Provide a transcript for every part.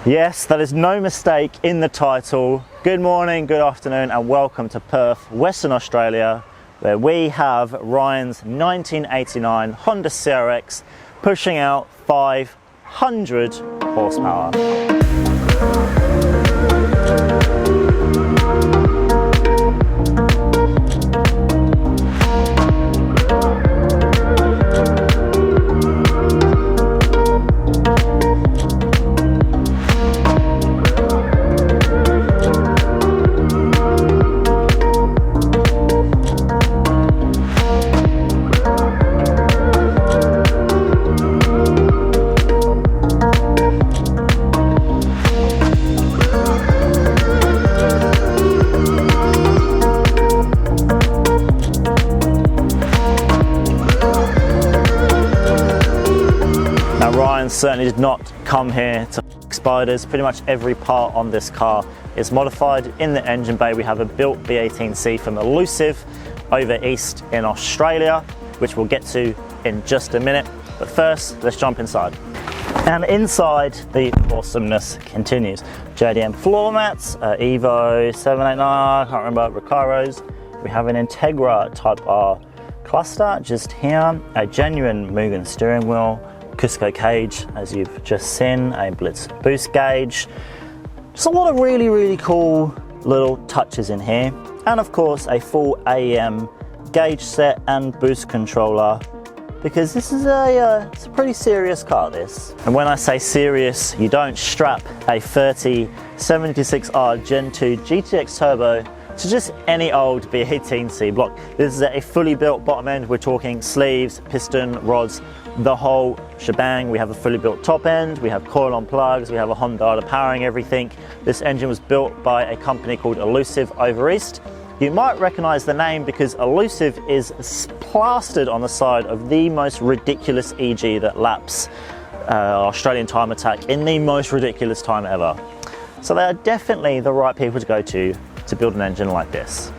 Yes, that is no mistake in the title. Good morning, good afternoon, and welcome to Perth, Western Australia, where we have Ryan's 1989 Honda CRX pushing out 500 horsepower. Ryan certainly did not come here to spiders. Pretty much every part on this car is modified. In the engine bay we have a built B18C from Elusive over east in Australia, which we'll get to in just a minute. But first, let's jump inside. And inside, the awesomeness continues. JDM floor mats, Evo 789, I can't remember, Recaros. We have an Integra Type R cluster just here, a genuine Mugen steering wheel, Cusco cage, as you've just seen, a Blitz boost gauge. Just a lot of really cool little touches in here. And of course, a full AEM gauge set and boost controller, because this is it's a pretty serious car, this. And when I say serious, you don't strap a 3076R Gen 2 GTX Turbo to just any old B18C block. This is a fully built bottom end. We're talking sleeves, piston, rods, the whole shebang. We have a fully built top end, we have coil on plugs, we have a Honda powering everything. This engine was built by a company called Elusive over east. You might recognize the name because Elusive is plastered on the side of the most ridiculous EG that laps Australian time attack in the most ridiculous time ever. So they are definitely the right people to go to build an engine like this.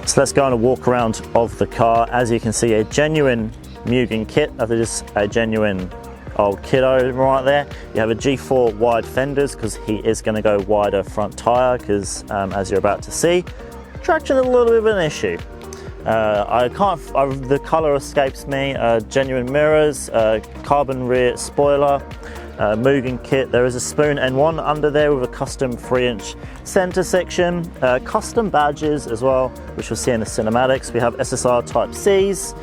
So let's go on a walk around of the car. As you can see, a genuine Mugen kit. That is a genuine old kiddo right there. You have a G4 wide fenders because he is going to go wider front tyre, because as you're about to see, traction is a little bit of an issue. The colour escapes me. Genuine mirrors, carbon rear spoiler, Mugen kit. There is a spoon N1 under there with a custom 3-inch centre section, custom badges as well, which we'll see in the cinematics. We have SSR Type Cs,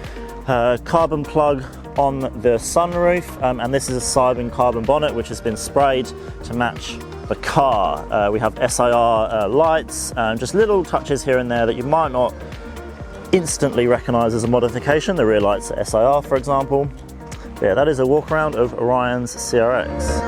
carbon plug on the sunroof, and this is a Cybin carbon bonnet which has been sprayed to match the car. We have SIR lights, just little touches here and there that you might not instantly recognise as a modification. The rear lights are SIR, for example. But yeah, that is a walk around of Ryan's CRX.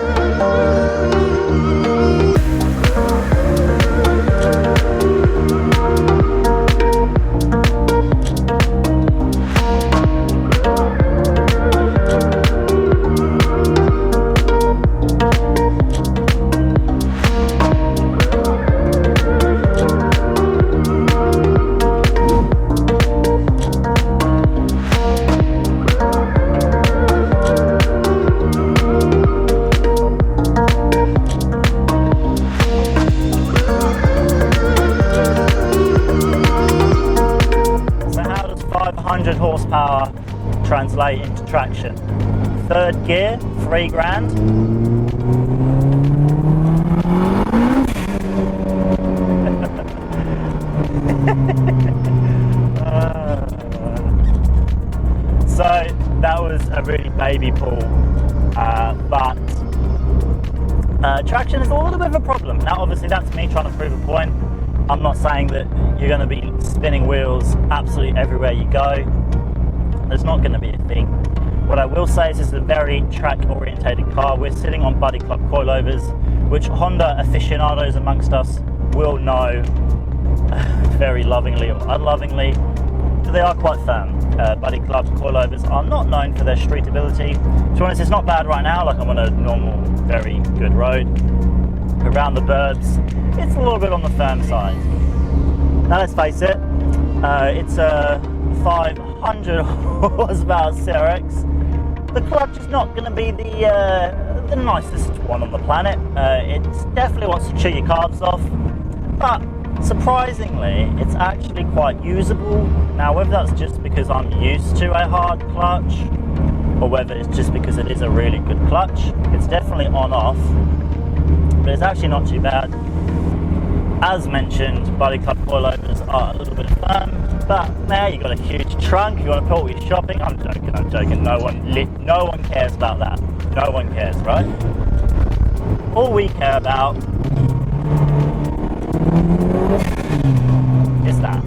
Horsepower translate into traction. Third gear, $3,000. So that was a really baby pull, but traction is a little bit of a problem. Now obviously that's me trying to prove a point. I'm not saying that you're going to be spinning wheels absolutely everywhere you go. There's not going to be a thing. What I will say is this is a very track orientated car. We're sitting on Buddy Club coilovers, which Honda aficionados amongst us will know very lovingly or unlovingly. They are quite firm. Buddy Club coilovers are not known for their streetability. To be honest, it's not bad right now, like I'm on a normal, very good road. Around the burbs, it's a little bit on the firm side. Now let's face it, it's a 500 horsepower CRX. The clutch is not going to be the the nicest one on the planet. It definitely wants to chew your carbs off, but surprisingly, it's actually quite usable. Now, whether that's just because I'm used to a hard clutch, or whether it's just because it is a really good clutch, it's definitely on-off, but it's actually not too bad. As mentioned, body club coilovers are a little bit firm, but now you've got a huge trunk, you want to put all your shopping. I'm joking, no one cares about that. No one cares, right? All we care about is that.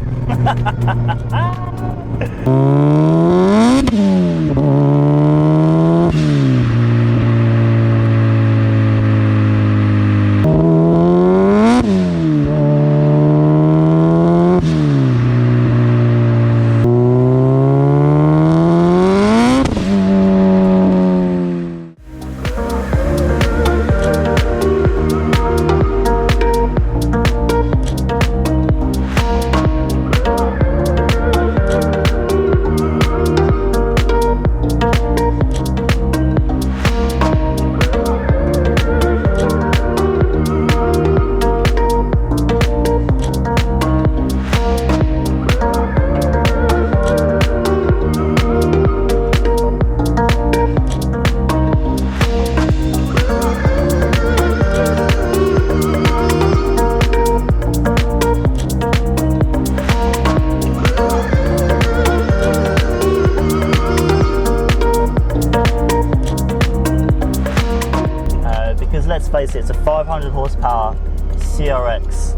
Let's face it, it's a 500 horsepower CRX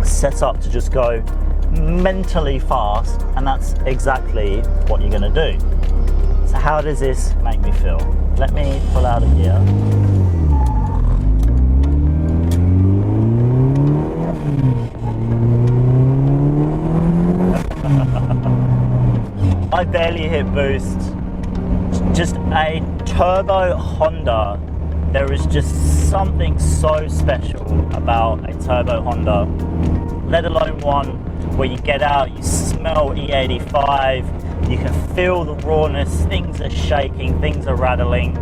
set up to just go mentally fast, and that's exactly what you're going to do. So how does this make me feel? Let me pull out of here. I barely hit boost. Just a turbo Honda. There is just something so special about a turbo Honda, let alone one where you get out, you smell E85, you can feel the rawness, things are shaking, things are rattling.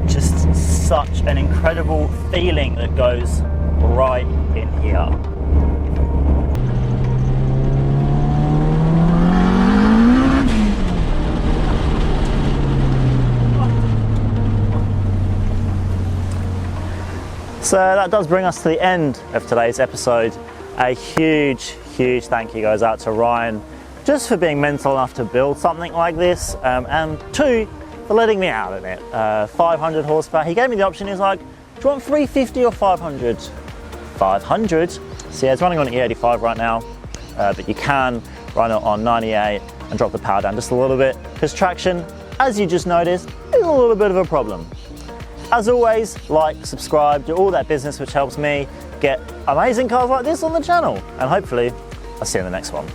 Just such an incredible feeling that goes right in here. So that does bring us to the end of today's episode. A huge thank you goes out to Ryan just for being mental enough to build something like this, and two, for letting me out in it. 500 horsepower. He gave me the option. He was like, do you want 350 or 500? 500. So yeah, it's running on E85 right now, but you can run it on 98 and drop the power down just a little bit, because traction, as you just noticed, is a little bit of a problem. As always, like, subscribe, do all that business which helps me get amazing cars like this on the channel. And hopefully, I'll see you in the next one.